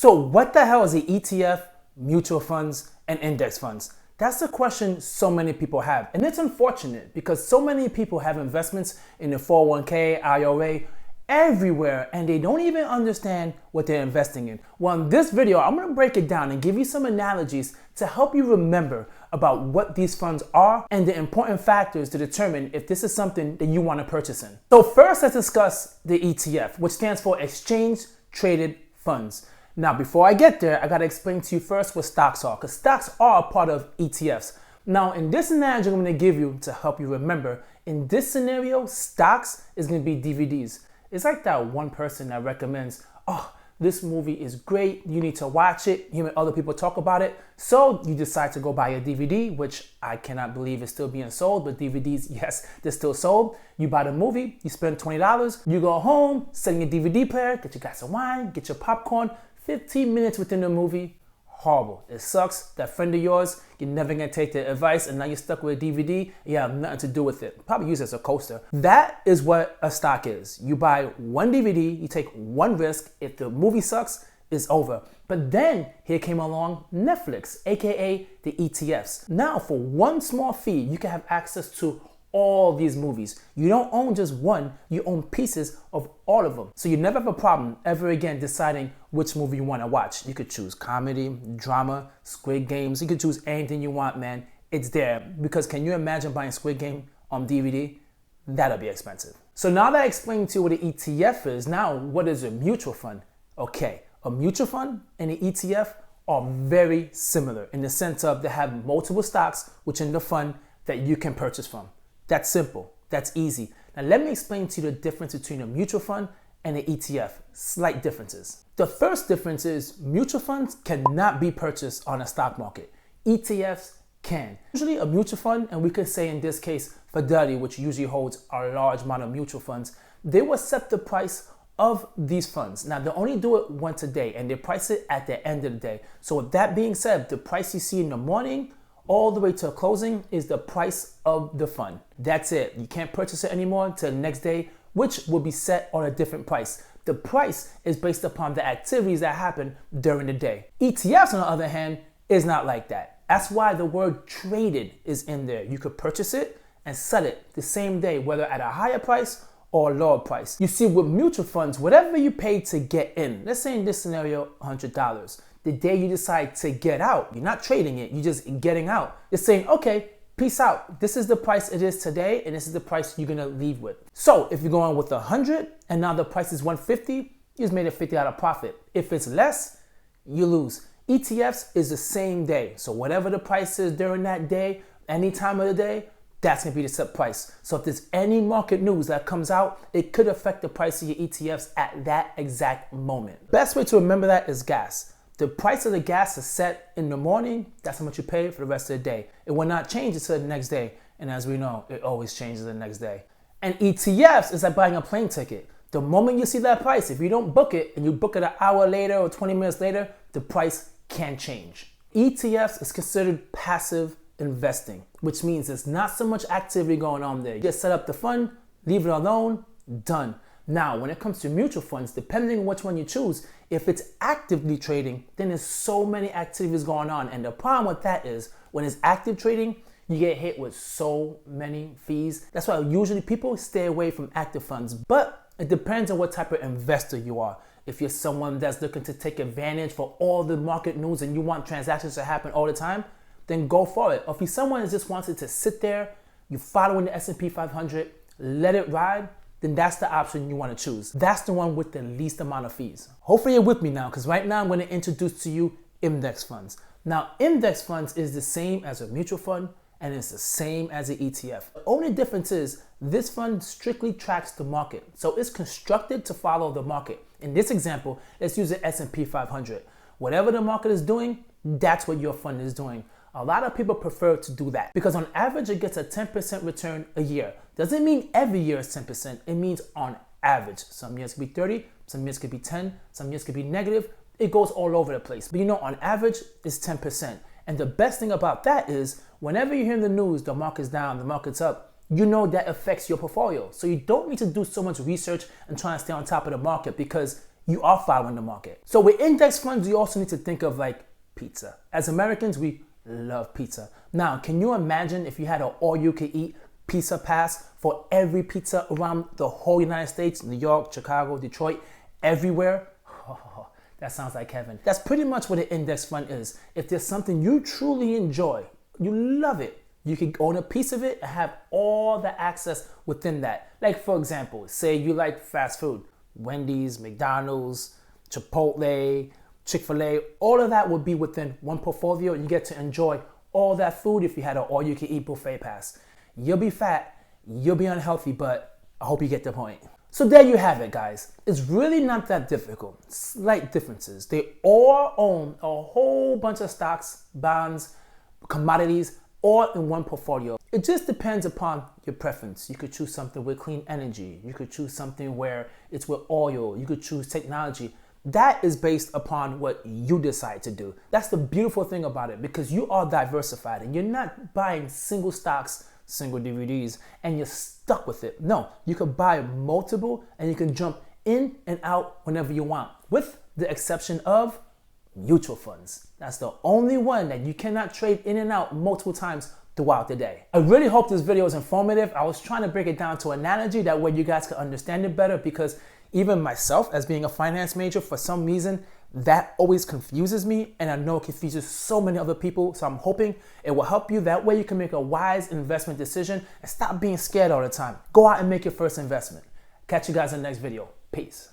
So what the hell is the ETF, mutual funds, and index funds? That's the question so many people have. And it's unfortunate because so many people have investments in the 401k, IRA, everywhere, and they don't even understand what they're investing in. Well, in this video, I'm gonna break it down and give you some analogies to help you remember about what these funds are and the important factors to determine if this is something that you wanna purchase in. So first, let's discuss the ETF, which stands for Exchange Traded Funds. Now, before I get there, I gotta explain to you first what stocks are, because stocks are a part of ETFs. Now, in this analogy I'm gonna give you to help you remember, in this scenario, stocks is gonna be DVDs. It's like that one person that recommends, oh, this movie is great, you need to watch it, you hear other people talk about it, so you decide to go buy a DVD, which I cannot believe is still being sold, but DVDs, yes, they're still sold. You buy the movie, you spend $20, you go home, set your DVD player, get your glass of wine, get your popcorn, 15 minutes within the movie, horrible. It sucks. That friend of yours, you're never gonna take their advice, and now you're stuck with a DVD, you have nothing to do with it. Probably use it as a coaster. That is what a stock is. You buy one DVD, you take one risk. If the movie sucks, it's over. But then here came along Netflix, aka the ETFs. Now for one small fee, you can have access to all these movies. You don't own just one, you own pieces of all of them. So you never have a problem ever again deciding which movie you want to watch. You could choose comedy, drama, Squid Games. You could choose anything you want, man. It's there. Because can you imagine buying Squid Game on DVD? That'll be expensive. So now that I explained to you what an ETF is, now what is a mutual fund? Okay, a mutual fund and an ETF are very similar in the sense of they have multiple stocks within the fund that you can purchase from. That's simple. That's easy. Now let me explain to you the difference between a mutual fund and an ETF. Slight differences. The first difference is mutual funds cannot be purchased on a stock market. ETFs can. Usually a mutual fund, and we could say in this case Fidelity, which usually holds a large amount of mutual funds, they will set the price of these funds. Now they only do it once a day and they price it at the end of the day. So with that being said, the price you see in the morning all the way to closing is the price of the fund. That's it. You can't purchase it anymore until the next day, which will be set on a different price. The price is based upon the activities that happen during the day. ETFs, on the other hand, is not like that. That's why the word traded is in there. You could purchase it and sell it the same day, whether at a higher price or a lower price. You see, with mutual funds, whatever you pay to get in, let's say in this scenario, $100. The day you decide to get out, you're not trading it, you're just getting out. You're saying, okay, peace out. This is the price it is today, and this is the price you're gonna leave with. So if you're going with 100 and now the price is 150, you just made a 50 out of profit. If it's less, you lose. ETFs is the same day. So whatever the price is during that day, any time of the day, that's gonna be the set price. So if there's any market news that comes out, it could affect the price of your ETFs at that exact moment. Best way to remember that is gas. The price of the gas is set in the morning. That's how much you pay for the rest of the day. It will not change until the next day. And as we know, it always changes the next day. And ETFs is like buying a plane ticket. The moment you see that price, if you don't book it and you book it an hour later or 20 minutes later, the price can change. ETFs is considered passive investing, which means there's not so much activity going on there. You just set up the fund, leave it alone, done. Now, when it comes to mutual funds, depending on which one you choose, if it's actively trading, then there's so many activities going on. And the problem with that is when it's active trading, you get hit with so many fees. That's why usually people stay away from active funds. But it depends on what type of investor you are. If you're someone that's looking to take advantage for all the market news and you want transactions to happen all the time, then go for it. Or if you're someone that just wants it to sit there, you're following the S&P 500, let it ride, then that's the option you want to choose. That's the one with the least amount of fees. Hopefully you're with me now, because right now I'm going to introduce to you index funds. Now, index funds is the same as a mutual fund and it's the same as an ETF. The only difference is this fund strictly tracks the market. So it's constructed to follow the market. In this example, let's use the S&P 500. Whatever the market is doing, that's what your fund is doing. A lot of people prefer to do that because on average, it gets a 10% return a year. Doesn't mean every year is 10%. It means on average. Some years could be 30, some years could be 10, some years could be negative. It goes all over the place. But you know, on average, it's 10%. And the best thing about that is whenever you hear in the news, the market's down, the market's up, you know that affects your portfolio. So you don't need to do so much research and try to stay on top of the market because you are following the market. So with index funds, you also need to think of like pizza. As Americans, we love pizza. Now, can you imagine if you had an all-you-can-eat pizza pass for every pizza around the whole United States, New York, Chicago, Detroit, everywhere? Oh, that sounds like heaven. That's pretty much what an index fund is. If there's something you truly enjoy, you love it, you can own a piece of it and have all the access within that. Like for example, say you like fast food, Wendy's, McDonald's, Chipotle, Chick-fil-A, all of that would be within one portfolio. You get to enjoy all that food if you had an all-you-can-eat buffet pass. You'll be fat, you'll be unhealthy, but I hope you get the point. So there you have it, guys. It's really not that difficult. Slight differences. They all own a whole bunch of stocks, bonds, commodities, all in one portfolio. It just depends upon your preference. You could choose something with clean energy. You could choose something where it's with oil. You could choose technology. That is based upon what you decide to do. That's the beautiful thing about it, because you are diversified and you're not buying single stocks, single DVDs, and you're stuck with it. No, you could buy multiple and you can jump in and out whenever you want, with the exception of mutual funds. That's the only one that you cannot trade in and out multiple times throughout the day. I really hope this video is informative. I was trying to break it down to analogy, that way you guys can understand it better, because even myself, as being a finance major, for some reason, that always confuses me, and I know it confuses so many other people. So I'm hoping it will help you. That way you can make a wise investment decision and stop being scared all the time. Go out and make your first investment. Catch you guys in the next video. Peace.